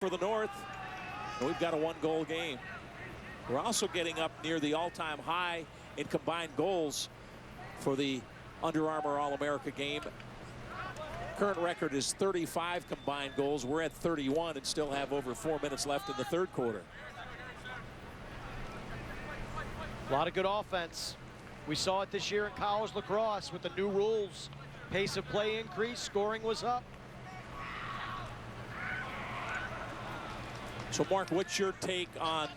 For the North, we've got a one-goal game. We're also getting up near the all-time high in combined goals for the Under Armour All-America game. Current record is 35 combined goals. We're at 31 and still have over 4 minutes left in the third quarter. A lot of good offense. We saw it this year in college lacrosse with the new rules. Pace of play increased, scoring was up. So, Mark, what's your take on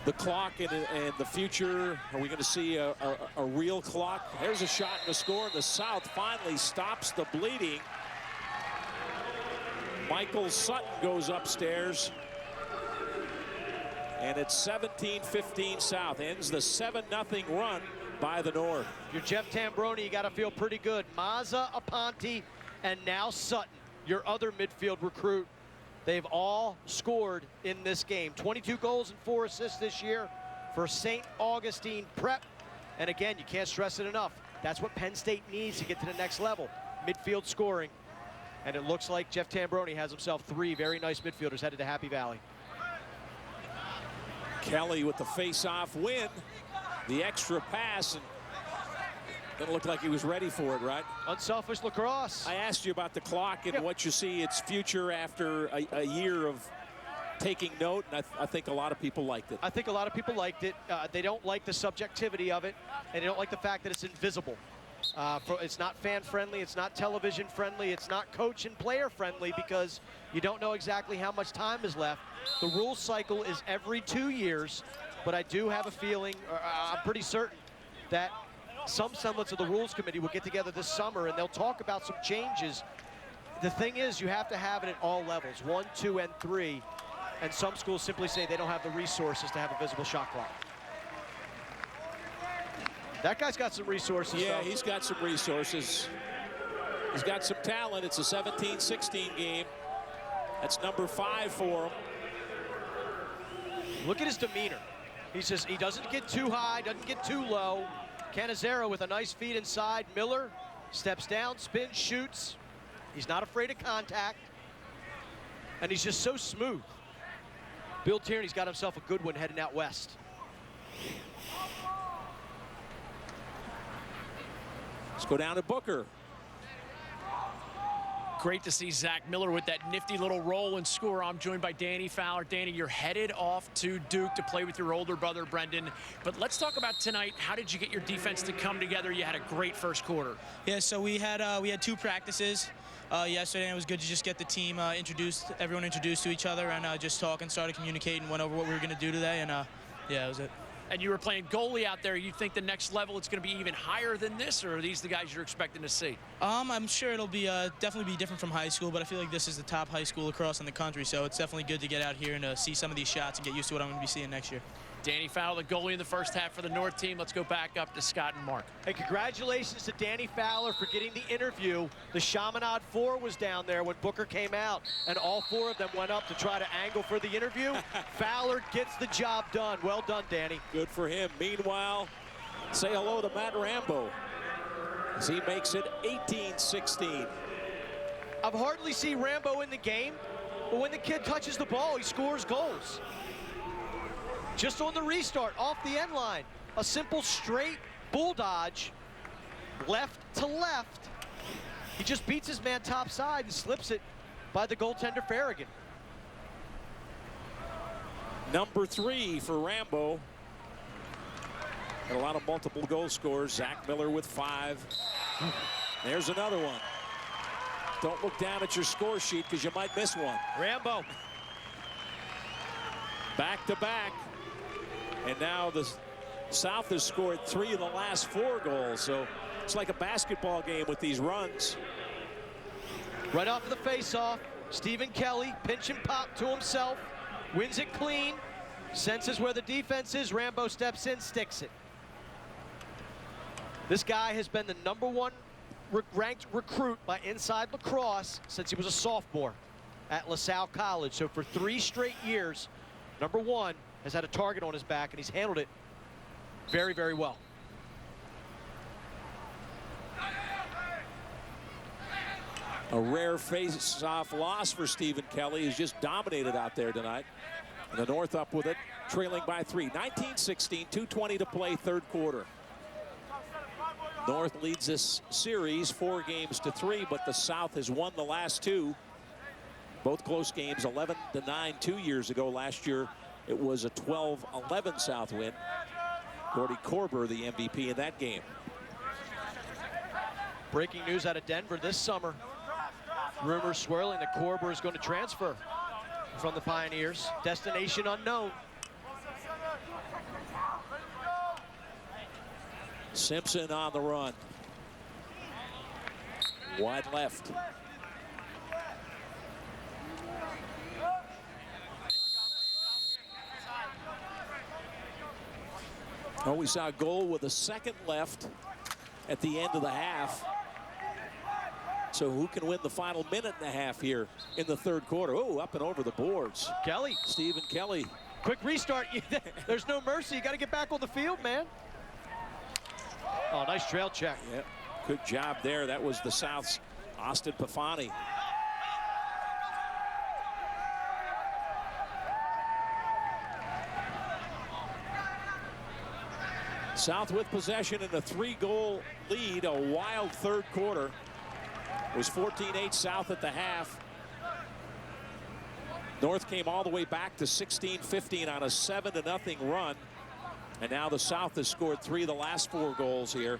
the clock and the future? Are we going to see a real clock? There's a shot and a score. The South finally stops the bleeding. Michael Sutton goes upstairs. And it's 17-15 South. Ends the 7-0 run by the North. You're Jeff Tambroni, you got to feel pretty good. Mazza, Aponte, and now Sutton, your other midfield recruit. They've all scored in this game. 22 goals and 4 assists this year for St. Augustine Prep. And again, you can't stress it enough. That's what Penn State needs to get to the next level. Midfield scoring. And it looks like Jeff Tambroni has himself 3 very nice midfielders headed to Happy Valley. Kelly with the face-off win. The extra pass, and didn't look like he was ready for it, right? Unselfish lacrosse. I asked you about the clock and what you see its future after a year of taking note, and I think a lot of people liked it. I think a lot of people liked it. They don't like the subjectivity of it, and they don't like the fact that it's invisible. It's not fan-friendly, it's not television-friendly, it's not coach and player-friendly because you don't know exactly how much time is left. The rule cycle is every 2 years, but I do have a feeling, I'm pretty certain, that some semblance of the rules committee will get together this summer and they'll talk about some changes. The thing is, you have to have it at all levels, 1, 2, and 3, and some schools simply say they don't have the resources to have a visible shot clock. That guy's got some resources. Yeah, though. he's got some resources. He's got some talent. It's a 17-16 game. That's number 5 for him. Look at his demeanor. He says he doesn't get too high, doesn't get too low. Canizero with a nice feed inside. Miller steps down, spins, shoots. He's not afraid of contact. And he's just so smooth. Bill Tierney's got himself a good one heading out west. Let's go down to Booker. Great to see Zach Miller with that nifty little roll and score. I'm joined by Danny Fowler. Danny, you're headed off to Duke to play with your older brother, Brendan. But let's talk about tonight. How did you get your defense to come together? You had a great first quarter. Yeah, so we had 2 practices yesterday, and it was good to just get the team everyone introduced to each other, and just talk and started communicating, went over what we were going to do today, and yeah, that was it. And you were playing goalie out there. You think the next level it's going to be even higher than this, or are these the guys you're expecting to see? I'm sure it'll be definitely be different from high school, but I feel like this is the top high school across in the country, so it's definitely good to get out here and see some of these shots and get used to what I'm going to be seeing next year. Danny Fowler, the goalie in the first half for the North team. Let's go back up to Scott and Mark. Hey, congratulations to Danny Fowler for getting the interview. The Chaminade 4 was down there when Booker came out, and all 4 of them went up to try to angle for the interview. Fowler gets the job done. Well done, Danny. Good for him. Meanwhile, say hello to Matt Rambo as he makes it 18-16. I've hardly seen Rambo in the game, but when the kid touches the ball, he scores goals. Just on the restart, off the end line, a simple straight bull dodge, left to left. He just beats his man top side and slips it by the goaltender Farragut. Number 3 for Rambo. And a lot of multiple goal scorers. Zach Miller with 5. There's another one. Don't look down at your score sheet because you might miss one. Rambo. Back to back. And now the South has scored 3 of the last 4 goals. So it's like a basketball game with these runs. Right off of the face-off, Stephen Kelly, pinch and pop to himself, wins it clean, senses where the defense is, Rambo steps in, sticks it. This guy has been the #1 ranked recruit by Inside Lacrosse since he was a sophomore at LaSalle College. So for 3 straight years, #1 has had a target on his back, and he's handled it very, very well. A rare face-off loss for Stephen Kelly. He's just dominated out there tonight. And the North up with it, trailing by 3. 19-16, 2:20 to play, third quarter. North leads this series 4-3, but the South has won the last 2. Both close games, 11-9 2 years ago. Last year, it was a 12-11 South win. Gordy Korber, the MVP in that game. Breaking news out of Denver this summer. Rumors swirling that Korber is going to transfer from the Pioneers. Destination unknown. Simpson on the run. Wide left. Oh, we saw a goal with a second left at the end of the half. So who can win the final minute and a half here in the third quarter? Oh, up and over the boards. Kelly. Stephen Kelly. Quick restart. There's no mercy. You got to get back on the field, man. Oh, nice trail check. Yeah, good job there. That was the South's Austin Pafani. South with possession in a 3-goal lead, a wild third quarter. It was 14-8 South at the half. North came all the way back to 16-15 on a 7-0 run. And now the South has scored 3 of the last 4 goals here.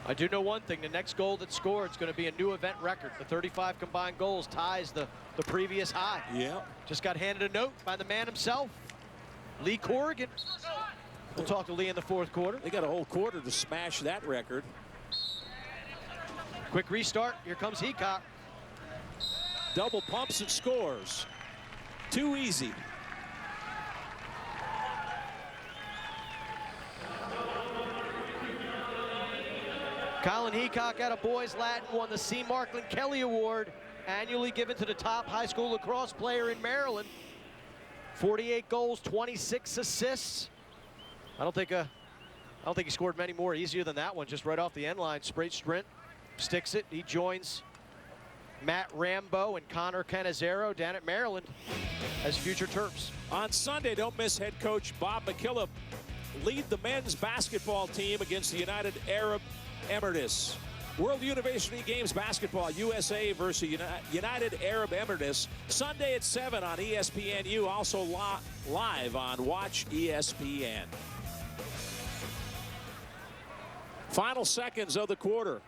I do know one thing. The next goal that's scored is going to be a new event record. The 35 combined goals ties the previous high. Yeah. Just got handed a note by the man himself, Lee Corrigan. We'll talk to Lee in the fourth quarter. They got a whole quarter to smash that record. Quick restart. Here comes Heacock. Double pumps and scores. Too easy. Colin Heacock out of Boys Latin won the C. Markland Kelly Award, annually given to the top high school lacrosse player in Maryland. 48 goals, 26 assists. I don't think he scored many more easier than that one, just right off the end line. Straight sprint, sticks it. He joins Matt Rambo and Connor Canizero down at Maryland as future Terps. On Sunday, don't miss head coach Bob McKillop lead the men's basketball team against the United Arab Emirates. World University Games basketball, USA versus United Arab Emirates, Sunday at 7 on ESPNU, also live on Watch ESPN. Final seconds of the quarter.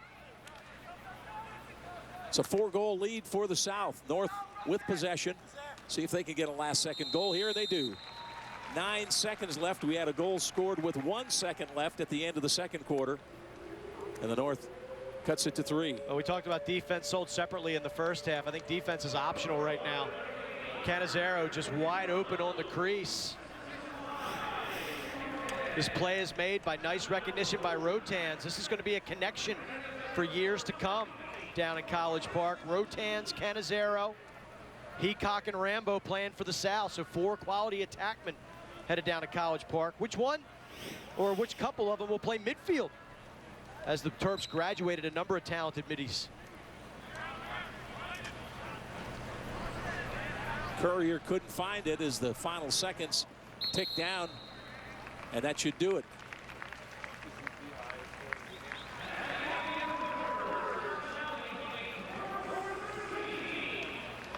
It's a 4-goal lead for the South. North with possession. See if they can get a last-second goal here. They do. 9 seconds left. We had a goal scored with 1 second left at the end of the second quarter. And the North cuts it to 3. Well, we talked about defense sold separately in the first half. I think defense is optional right now. Canizero just wide open on the crease. This play is made by nice recognition by Rotans. This is going to be a connection for years to come down in College Park. Rotans, Canizero, Heacock, and Rambo playing for the South. So 4 quality attackmen headed down to College Park. Which one or which couple of them will play midfield as the Terps graduated a number of talented middies? Courier couldn't find it as the final seconds tick down, and that should do it.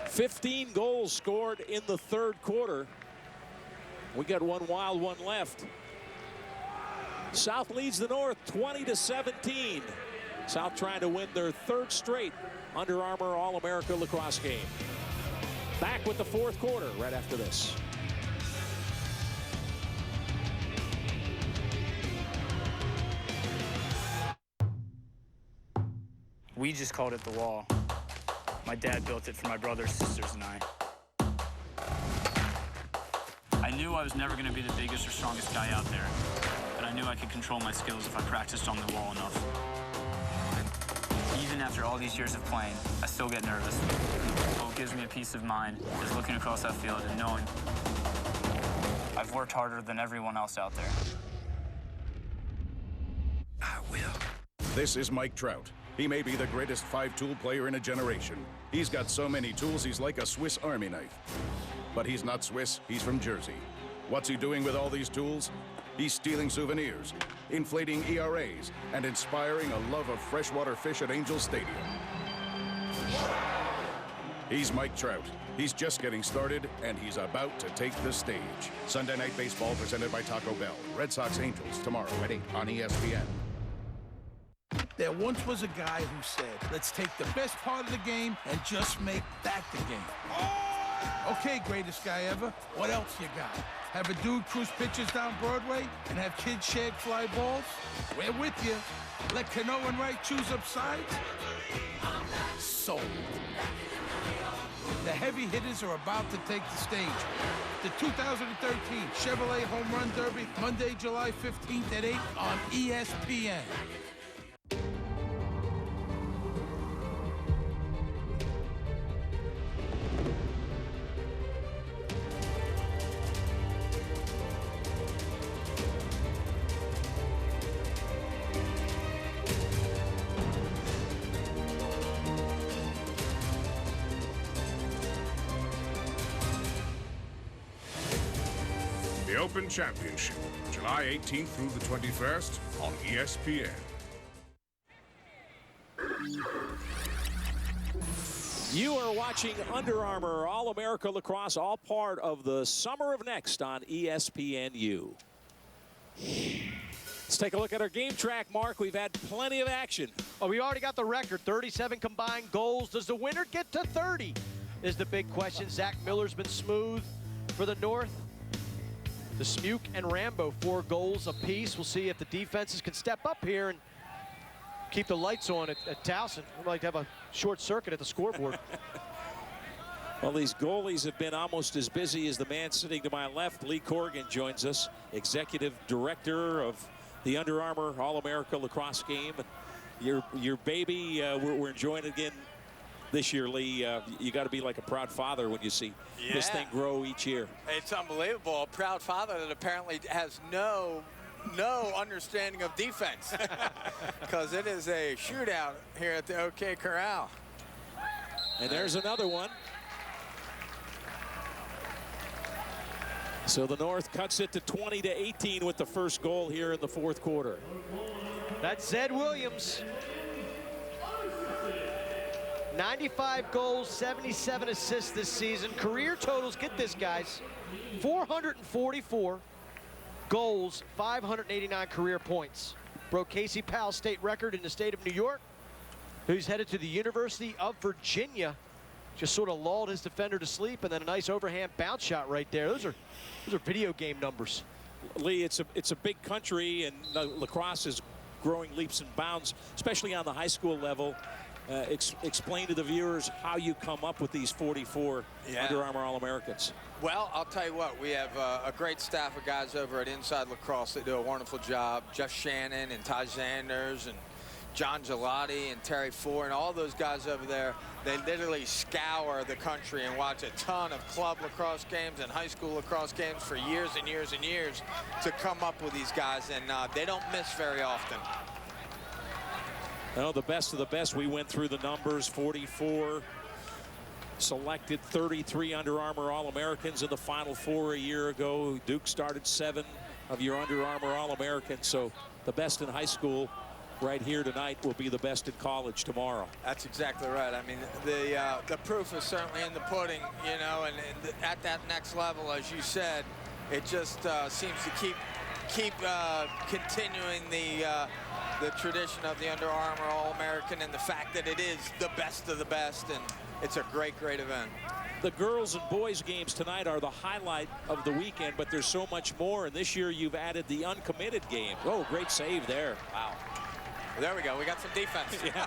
$15 goals scored in the third quarter. We got one wild one left. South leads the North 20-17. South trying to win their 3rd straight Under Armour All-America lacrosse game. Back with the fourth quarter right after this. We just called it the wall. My dad built it for my brothers, sisters, and I. I knew I was never going to be the biggest or strongest guy out there, but I knew I could control my skills if I practiced on the wall enough. Even after all these years of playing, I still get nervous. What gives me a peace of mind is looking across that field and knowing I've worked harder than everyone else out there. I will. This is Mike Trout. He may be the greatest five-tool player in a generation. He's got so many tools, he's like a Swiss Army knife. But he's not Swiss, he's from Jersey. What's he doing with all these tools? He's stealing souvenirs, inflating ERAs, and inspiring a love of freshwater fish at Angel Stadium. He's Mike Trout. He's just getting started, and he's about to take the stage. Sunday Night Baseball presented by Taco Bell. Red Sox Angels tomorrow at 8 on ESPN. There once was a guy who said, let's take the best part of the game and just make that the game. Oh! Okay, greatest guy ever. What else you got? Have a dude cruise pitches down Broadway and have kids shed fly balls? We're with you. Let Cano and Wright choose up sides? Sold. The heavy hitters are about to take the stage. The 2013 Chevrolet Home Run Derby, Monday, July 15th at 8 on ESPN. The Open Championship, July 18th through the 21st on ESPN. You are watching Under Armour All-America Lacrosse, all part of the Summer of Next on ESPNU. Let's take a look at our game track, Mark. We've had plenty of action. Oh, we already got the record, 37 combined goals. Does the winner get to 30 is the big question. Zach Miller's been smooth for the North. The Smuke and Rambo, 4 goals apiece. We'll see if the defenses can step up here and keep the lights on at Towson. We'd like to have a short circuit at the scoreboard. Well, these goalies have been almost as busy as the man sitting to my left. Lee Corrigan joins us, Executive Director of the Under Armour All-America Lacrosse game. Your baby, we're enjoying it again this year, Lee. You got to be like a proud father when you see this thing grow each year. It's unbelievable. A proud father that apparently has no understanding of defense, because it is a shootout here at the OK Corral. And there's another one. So the North cuts it to 20-18 with the first goal here in the fourth quarter. That's Zed Williams. 95 goals, 77 assists this season. Career totals, get this, guys, 444 goals, 589 career points. Broke Casey Powell's state record in the state of New York, who's headed to the University of Virginia. Just sort of lulled his defender to sleep, and then a nice overhand bounce shot right there. Those are video game numbers. Lee, it's a big country, and lacrosse is growing leaps and bounds, especially on the high school level. Explain to the viewers how you come up with these 44 Under Armour All-Americans. Well, I'll tell you what, we have a great staff of guys over at Inside Lacrosse that do a wonderful job. Jeff Shannon and Ty Zanders and John Gelati and Terry Ford and all those guys over there. They literally scour the country and watch a ton of club lacrosse games and high school lacrosse games for years and years and years to come up with these guys, and they don't miss very often. Well, the best of the best. We went through the numbers. 44 selected, 33 Under Armour All-Americans in the Final Four a year ago. Duke started 7 of your Under Armour All-Americans. So the best in high school right here tonight will be the best in college tomorrow. That's exactly right. I mean, the proof is certainly in the pudding, you know, and at that next level, as you said, it just seems to keep continuing the tradition of the Under Armour All-American, and the fact that it is the best of the best, and it's a great, great event. The girls and boys games tonight are the highlight of the weekend, but there's so much more, and this year you've added the uncommitted game. Oh, great save there. Wow. There we go. We got some defense. Yeah.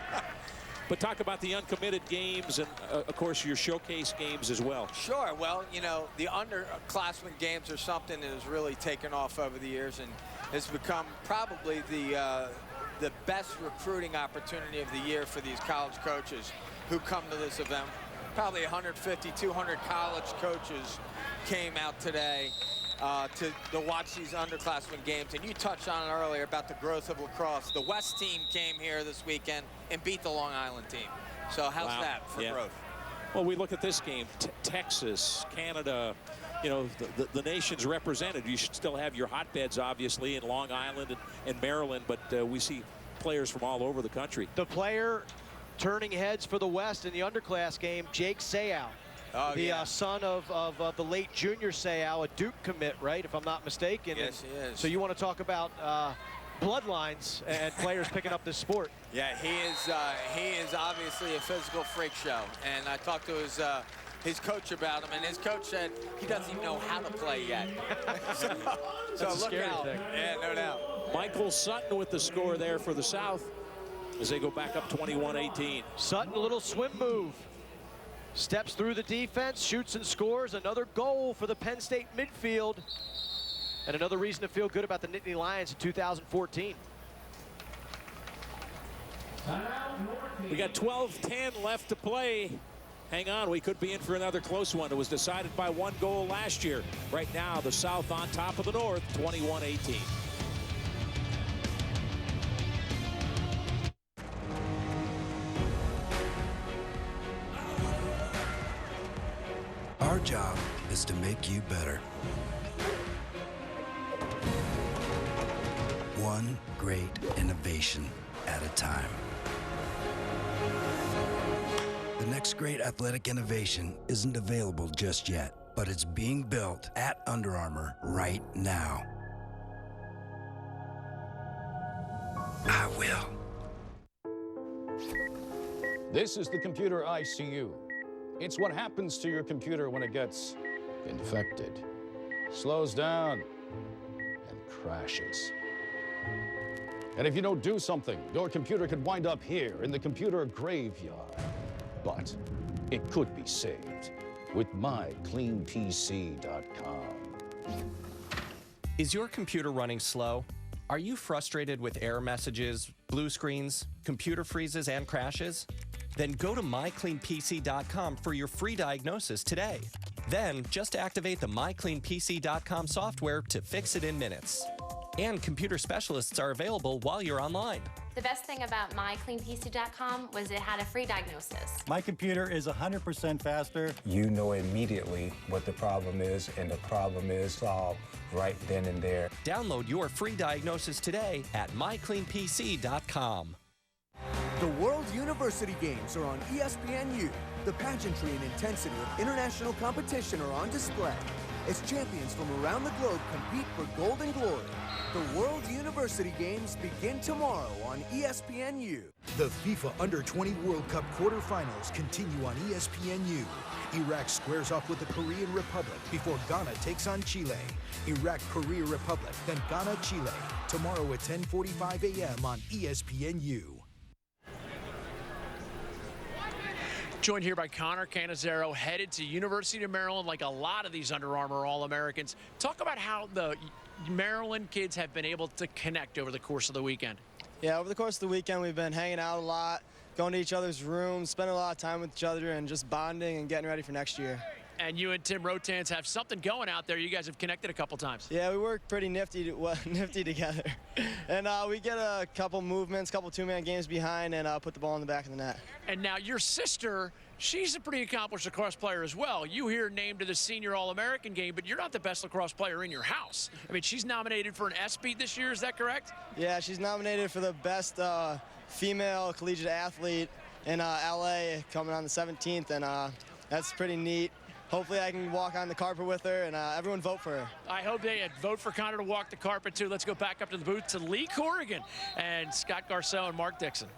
But talk about the uncommitted games and, of course, your showcase games as well. Sure. Well, you know, the underclassmen games are something that has really taken off over the years, and has become probably the best recruiting opportunity of the year for these college coaches who come to this event. Probably 150, 200 college coaches came out today to watch these underclassmen games. And you touched on it earlier about the growth of lacrosse. The West team came here this weekend and beat the Long Island team. So how's that for growth? Well, we look at this game, Texas, Canada, you know, the nations represented. You should still have your hotbeds, obviously, in Long Island and Maryland, but we see players from all over the country. The player turning heads for the West in the underclass game, Jake Seau. Son of the late Junior Seau, a Duke commit, right, if I'm not mistaken. Yes, he is. So you want to talk about bloodlines and players picking up this sport. Yeah, he is obviously a physical freak show. And I talked to his coach about him, and his coach said he doesn't even know how to play yet. so look out. Yeah, no doubt. Michael Sutton with the score there for the South as they go back up 21-18. Sutton, a little swim move. Steps through the defense, shoots and scores. Another goal for the Penn State midfield. And another reason to feel good about the Nittany Lions in 2014. We got 12-10 left to play. Hang on, we could be in for another close one. It was decided by 1 goal last year. Right now, the South on top of the North, 21-18. Our job is to make you better. One great innovation at a time. The next great athletic innovation isn't available just yet, but it's being built at Under Armour right now. I will. This is the computer ICU. It's what happens to your computer when it gets infected, slows down, and crashes. And if you don't do something, your computer could wind up here in the computer graveyard. But it could be saved with mycleanpc.com. Is your computer running slow? Are you frustrated with error messages, blue screens, computer freezes, and crashes? Then go to mycleanpc.com for your free diagnosis today. Then just activate the mycleanpc.com software to fix it in minutes. And computer specialists are available while you're online. The best thing about mycleanpc.com was it had a free diagnosis. My computer is 100% faster. You know immediately what the problem is, and the problem is solved right then and there. Download your free diagnosis today at mycleanpc.com. The World University Games are on ESPNU. The pageantry and intensity of international competition are on display as champions from around the globe compete for gold and glory. The World University Games begin tomorrow on ESPNU. The FIFA Under-20 World Cup quarterfinals continue on ESPNU. Iraq squares off with the Korean Republic before Ghana takes on Chile. Iraq, Korea Republic, then Ghana, Chile. Tomorrow at 10:45 a.m. on ESPNU. Joined here by Connor Cannizzaro, headed to University of Maryland like a lot of these Under Armour All-Americans. Talk about how the Maryland kids have been able to connect over the course of the weekend. Yeah, over the course of the weekend, we've been hanging out a lot, going to each other's rooms, spending a lot of time with each other, and just bonding and getting ready for next year. And you and Tim Rotans have something going out there. You guys have connected a couple times. Yeah, we work pretty nifty together. And we get a couple movements, couple two-man games behind, and put the ball in the back of the net. And now your sister, she's a pretty accomplished lacrosse player as well. You here named to the Senior All-American game, but you're not the best lacrosse player in your house. I mean, she's nominated for an ESPY this year, is that correct? Yeah, she's nominated for the best female collegiate athlete in LA coming on the 17th, and that's pretty neat. Hopefully I can walk on the carpet with her, and everyone vote for her. I hope they vote for Connor to walk the carpet, too. Let's go back up to the booth to Lee Corrigan and Scott Garceau and Mark Dixon.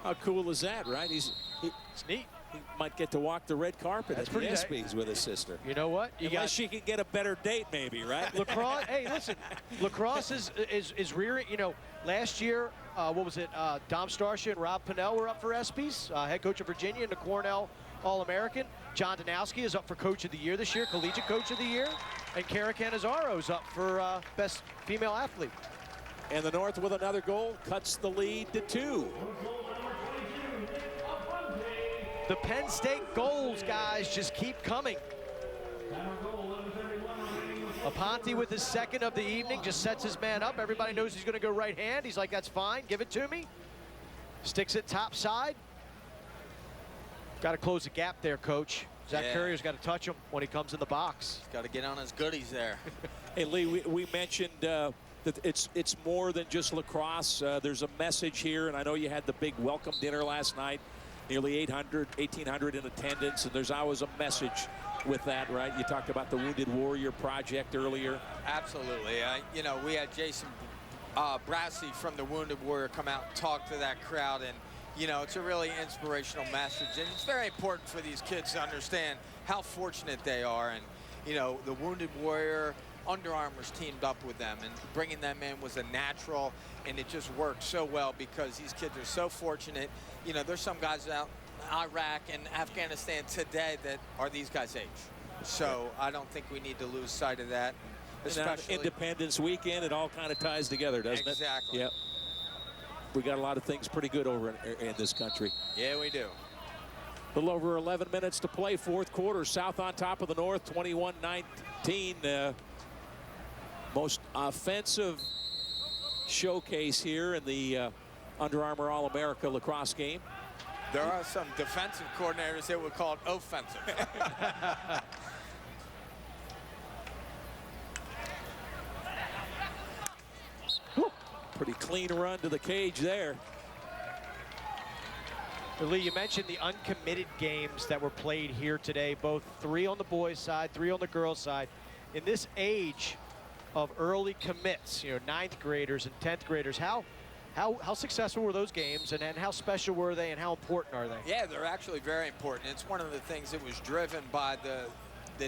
How cool is that, right? It's neat. He might get to walk the red carpet at the ESPYs with his sister. You know what? Unless she can get a better date, maybe, right? Lacrosse, hey, listen, lacrosse is rearing, you know, last year, what was it, Dom Starsha and Rob Pinnell were up for ESPYs, head coach of Virginia and the Cornell All-American. John Danowski is up for Coach of the Year this year, Collegiate Coach of the Year. And Kara Cannizzaro is up for Best Female Athlete. And the North with another goal cuts the lead to 2. The Penn State goals, guys, just keep coming. Aponte with his second of the evening just sets his man up. Everybody knows he's going to go right hand. He's like, that's fine, give it to me. Sticks it top side. Got to close the gap there, Coach. Zach Courier's got to touch him when he comes in the box. He's got to get on his goodies there. Hey, Lee, we mentioned that it's more than just lacrosse. There's a message here, and I know you had the big welcome dinner last night. Nearly 1,800 in attendance, and there's always a message with that, right? You talked about the Wounded Warrior Project earlier. Absolutely. You know, we had Jason Brassey from the Wounded Warrior come out and talk to that crowd, and you know, it's a really inspirational message, and it's very important for these kids to understand how fortunate they are. And you know, the Wounded Warrior, Under Armour's teamed up with them, and bringing them in was a natural, and it just worked so well because these kids are so fortunate. You know, there's some guys out in Iraq and Afghanistan today that are these guys' age. So I don't think we need to lose sight of that. Especially Independence Weekend, it all kind of ties together, doesn't it? Exactly. Yep. We got a lot of things pretty good over in this country. Yeah, we do. A little over 11 minutes to play, fourth quarter. South on top of the North, 21-19. Most offensive showcase here in the Under Armour All-America lacrosse game. There are some defensive coordinators that would call it offensive. Pretty clean run to the cage there. Lee, you mentioned the uncommitted games that were played here today, both 3 on the boys' side, 3 on the girls' side. In this age of early commits, you know, 9th graders and 10th graders, how successful were those games, and how special were they, and how important are they? Yeah, they're actually very important. It's one of the things that was driven by the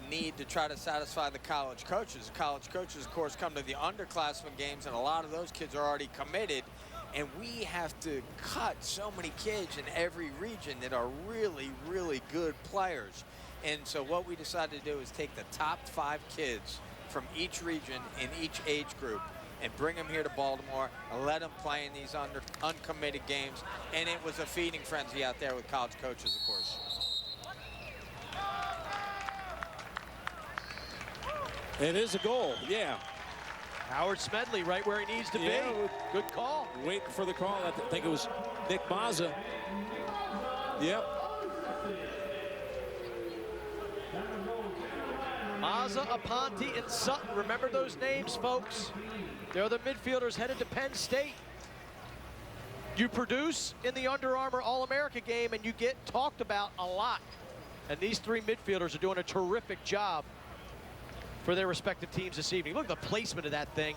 need to try to satisfy the college coaches. College coaches, of course, come to the underclassmen games, and a lot of those kids are already committed. And we have to cut so many kids in every region that are really, really good players. And so what we decided to do is take the top 5 kids from each region in each age group and bring them here to Baltimore and let them play in these uncommitted games. And it was a feeding frenzy out there with college coaches, of course. It is a goal, yeah. Howard Smedley right where he needs to be. Good call. Waiting for the call. I think it was Nick Mazza. Yep. Mazza, Aponte, and Sutton. Remember those names, folks. They're the midfielders headed to Penn State. You produce in the Under Armour All-America game, and you get talked about a lot. And these 3 midfielders are doing a terrific job for their respective teams this evening. Look at the placement of that thing.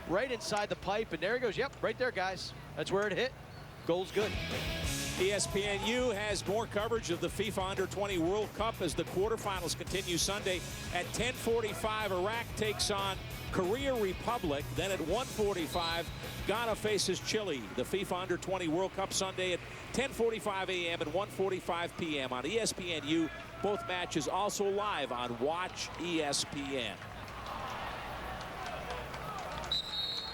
Right inside the pipe, and there he goes. Yep, right there, guys. That's where it hit. Goal's good. ESPNU has more coverage of the FIFA Under-20 World Cup as the quarterfinals continue Sunday at 10:45. Iraq takes on Korea Republic. Then at 1:45, Ghana faces Chile. The FIFA Under-20 World Cup Sunday at 10:45 a.m. and 1:45 p.m. on ESPNU. Both matches also live on Watch ESPN.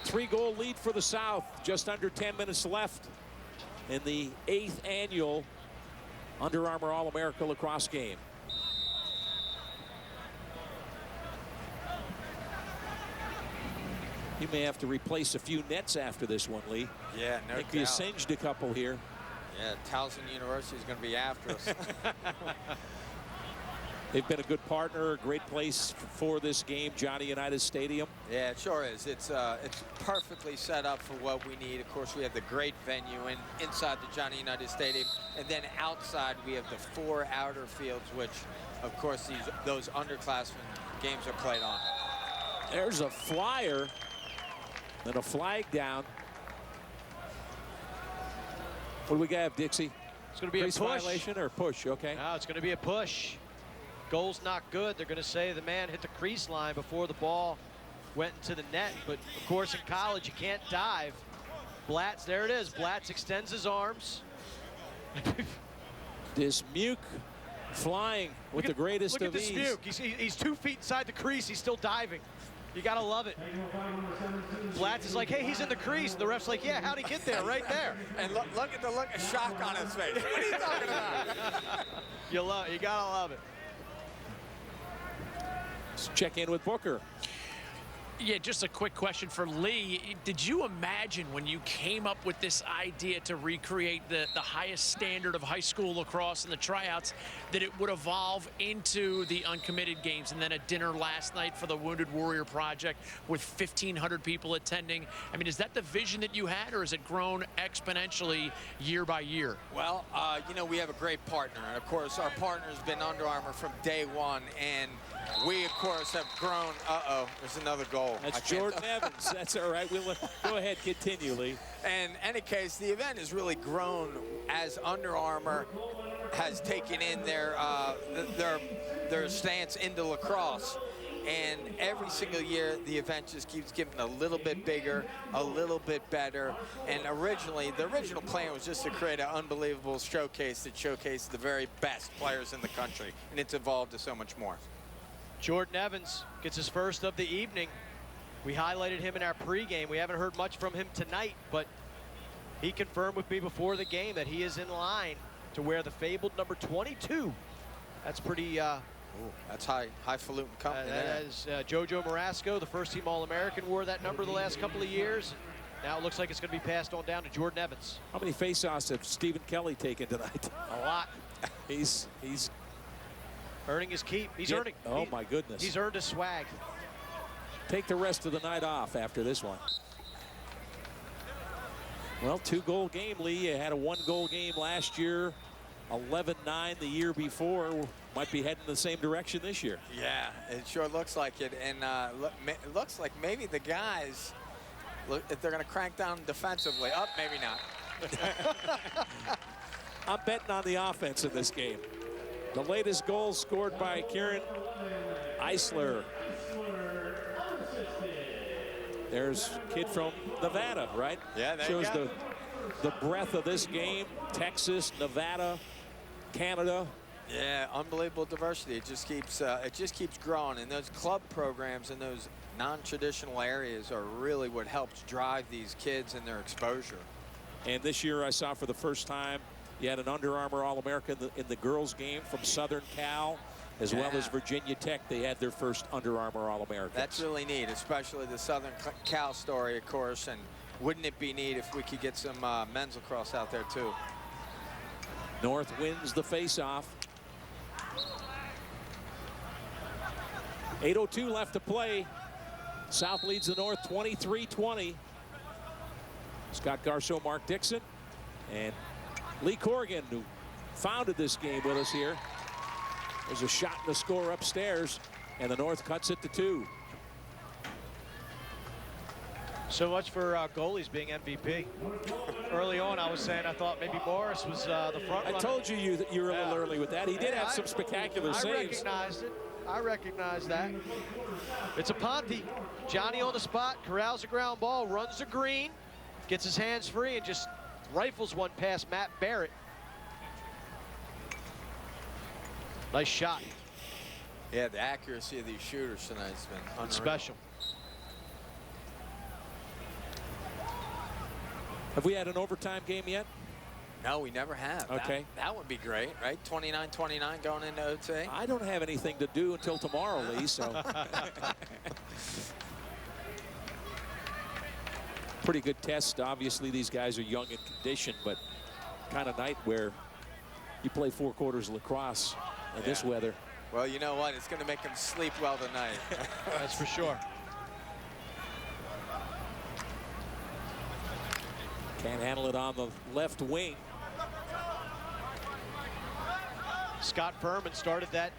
3-goal lead for the South. Just under 10 minutes left in the 8th annual Under Armour All-America lacrosse game. You may have to replace a few nets after this one, Lee. Yeah, no doubt. I think you singed a couple here. Yeah, Towson University is going to be after us. They've been a good partner, a great place for this game, Johnny Unitas Stadium. Yeah, it sure is. It's perfectly set up for what we need. Of course, we have the great venue inside the Johnny Unitas Stadium, and then outside we have the 4 outer fields, which, of course, those underclassmen games are played on. There's a flyer and a flag down. What do we got, Dixie? It's going to be Crease a push. Violation or push? Okay. No, it's going to be a push. Goal's not good. They're going to say the man hit the crease line before the ball went into the net. But, of course, in college, you can't dive. Blatz, there it is. Blatz extends his arms. Dismuke flying with the greatest of ease. Look at Dismuke. He's 2 feet inside the crease. He's still diving. You got to love it. Blatz is like, hey, he's in the crease. The ref's like, yeah, how'd he get there? Right there. And look at the look of shock on his face. What are you talking about? You got to love it. Let's check in with Booker. Yeah, just a quick question for Lee. Did you imagine when you came up with this idea to recreate the highest standard of high school lacrosse in the tryouts that it would evolve into the uncommitted games and then a dinner last night for the Wounded Warrior Project with 1,500 people attending? I mean, is that the vision that you had, or has it grown exponentially year by year? Well, you know, we have a great partner. And, of course, our partner's been Under Armour from day one. And we, of course, have grown. Uh-oh, there's another goal. That's Jordan Evans. That's all right. We'll go ahead, continue, Lee. In any case, the event has really grown as Under Armour has taken in their stance into lacrosse. And every single year, the event just keeps getting a little bit bigger, a little bit better. And originally, the original plan was just to create an unbelievable showcase that showcased the very best players in the country. And it's evolved to so much more. Jordan Evans gets his first of the evening. We highlighted him in our pregame. We haven't heard much from him tonight, but he confirmed with me before the game that he is in line to wear the fabled number 22. That's pretty... that's highfalutin company. That is JoJo Marasco, the first-team All-American, wore that number the last couple of years. Now it looks like it's going to be passed on down to Jordan Evans. How many face-offs have Stephen Kelly taken tonight? A lot. He's earning his keep. He's earning. Oh, my goodness. He's earned his swag. Take the rest of the night off after this one. Well, 2-goal game, Lee. You had a 1-goal game last year, 11-9 the year before. Might be heading the same direction this year. Yeah, it sure looks like it. And it looks like maybe the guys, if they're going to crank down defensively. Up, maybe not. I'm betting on the offense in this game. The latest goal scored by Kieran Eisler. There's a kid from Nevada, right? Yeah, there shows you go. the breadth of this game. Texas, Nevada, Canada. Yeah, unbelievable diversity. It just keeps growing, and those club programs in those non-traditional areas are really what helps drive these kids and their exposure. And this year I saw for the first time you had an Under Armour All-American in the girls game from Southern Cal, as well as Virginia Tech. They had their first Under Armour All-Americans. That's really neat, especially the Southern Cal story, of course. And wouldn't it be neat if we could get some men's lacrosse out there too? North wins the face-off. 8:02 left to play. South leads the North 23-20. Scott Garceau, Mark Dixon, and Lee Corrigan, who founded this game with us here. There's a shot and a score upstairs, and the North cuts it to 2. So much for goalies being MVP. Early on, I was saying I thought maybe Morris was the front runner. I told you that you were a little early with that. He did have some spectacular saves. I recognized it. I recognize that. It's a Ponte. Johnny on the spot, corrals a ground ball, runs the green, gets his hands free, and just rifles one past Matt Barrett. Nice shot. Yeah, the accuracy of these shooters tonight has been unreal. Special. Have we had an overtime game yet? No, we never have. Okay. That would be great, right? 29-29 going into OT. I don't have anything to do until tomorrow, Lee, so. Pretty good test. Obviously, these guys are young in condition, but kind of night where you play 4 quarters of lacrosse in this weather. Well, you know what? It's going to make them sleep well tonight. That's for sure. Can't handle it on the left wing. Scott Furman started that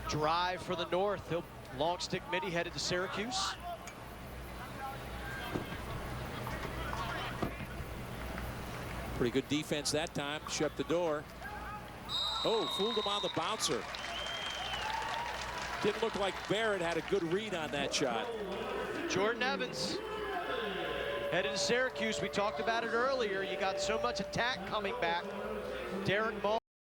drive for the North. He'll long stick midi headed to Syracuse. Pretty good defense that time. Shut the door. Oh, fooled him on the bouncer. Didn't look like Barrett had a good read on that shot. Jordan Evans headed to Syracuse. We talked about it earlier. You got so much attack coming back. Derek Mull